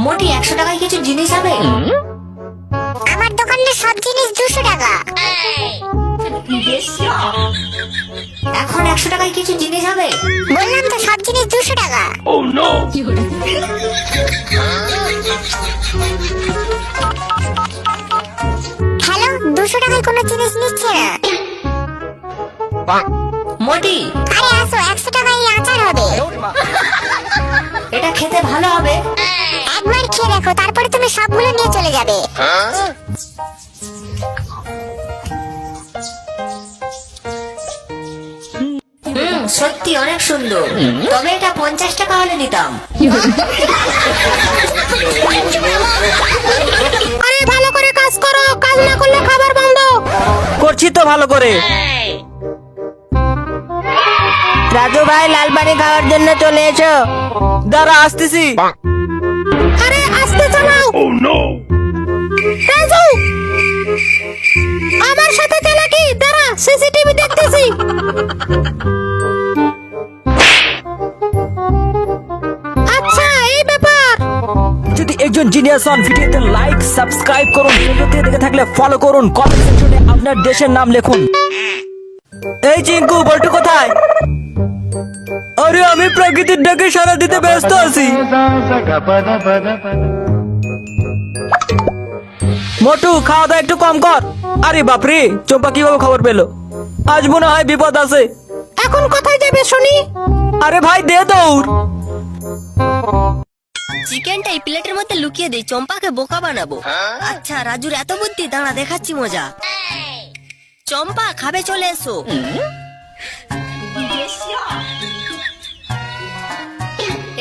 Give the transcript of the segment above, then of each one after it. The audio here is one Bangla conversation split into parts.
মোটি 100 টাকায় কিছু জিনিস হবে? আমার দোকানে সব জিনিস 200 টাকা। এখন 100 টাকায় কিছু জিনিস হবে? বললাম তো সব জিনিস 200 টাকা। হ্যালো, 200 টাকায় কোনো জিনিস নিচ্ছে না। মোটি আরে আসো, 100 টাকায় আচার হবে। এটা খেতে ভালো হবে। একবার খেয়ে দেখো, তারপরে তুমি সবগুলো নিয়ে চলে যাবে। সত্যি অনেক সুন্দর, তবে এটা 50 টাকা হলে নিতাম। আরে ভালো করে কাজ করো, কাজ না করলে খাবার বন্ধ। করছি তো ভালো করে। রাজু ভাই লাল পানি খাওয়ার জন্য চলে এসো। দাঁড়া আসতেছি। আরে আস্তে চালাও। রাজু, আমার সাথে চালাকি, দাঁড়া সিসিটিভি দেখতেছি। আচ্ছা এই ব্যাপার। যদি একজন জিনিয়াস হন ভিডিওতে লাইক সাবস্ক্রাইব করুন, ভিডিওতে দেখে থাকলে ফলো করুন, কমেন্ট সেকশনে আপনার দেশের নাম লিখুন। এই চিঙ্কু বল্টু কোথায়? আরে আমি প্রকৃতির ডাকে সাড়া দিতে ব্যস্ত আছি। মোটু খাওয়া দাওয়া একটু কম কর। আরে বাপরে, চম্পা কিভাবে খবর পেলো? আজ মনে হয় বিপদ আছে। এখন কোথায় যাবে শুনি? আরে ভাই দে দৌড়। চিকেনটা এই প্লেটের মধ্যে লুকিয়ে দেই, চম্পাকে বোকা বানাবো। আচ্ছা রাজুর এত বুদ্ধি, দাঁড়া দেখাচ্ছি মজা। চম্পা খাবে, চলে এসো।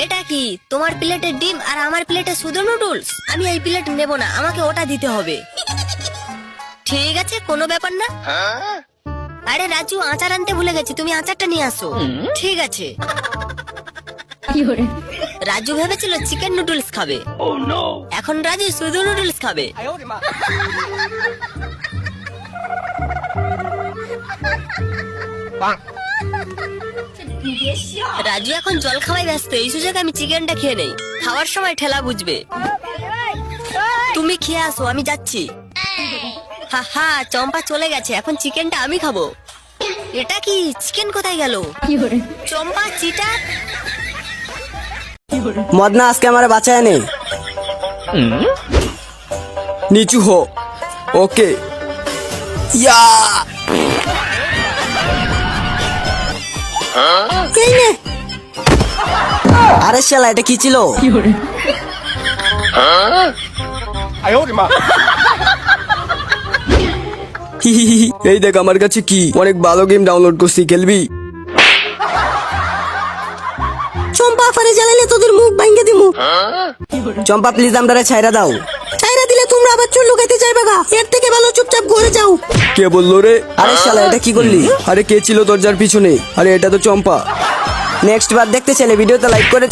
এটা কি তোমার প্লেটে ডিম আর আমার প্লেটে শুধু নুডলস? আমি এই প্লেট নেব না, আমাকে ওটা দিতে হবে। ঠিক আছে, কোনো ব্যাপার না। আরে রাজু, আচার আনতে ভুলে গেছি, তুমি আচারটা নিয়ে আসো। ঠিক আছে। রাজু ভেবেছিল চিকেন নুডলস খাবে, এখন রাজু শুধু নুডলস খাবে। রাজু এখন জল খাওয়াই ব্যস্ত, এই সুযোগে আমি চিকেনটা খেয়ে নেই, খাওয়ার সময় ঠেলা বুঝবে। তুমি খেয়ে আসো, আমি যাচ্ছি। হা হা, চম্পা চলে গেছে, এখন চিকেনটা আমি খাবো। এটা কি, চিকেন কোথায় গেল? চম্পা চিটার। মদনা আজকে আমার বাঁচায় নেই। নিচু হো। ওকে ইয়া। আরে শালা, এটা কি ছিল? এই দেখ আমার কাছে কি অনেক ভালো গেম ডাউনলোড করছি, খেলবি? চম্পা ফারে জ্বালাইলে তোদের মুখ ভাঙে দিমু। চম্পা প্লিজ আমরারে ছাইরা দাও। ছাইরা দিলে তোমরা আবার চুল লুকাইতে যাইবা গা, এর থেকে ভালো চুপচাপ ঘরে যাও। কে বললো রে? আরে শালা, এটা কি করলি? আরে কে ছিল দরজার পিছনে? আরে এটা তো চম্পা। নেক্সট বার দেখতে চাইলে ভিডিওতে লাইক করে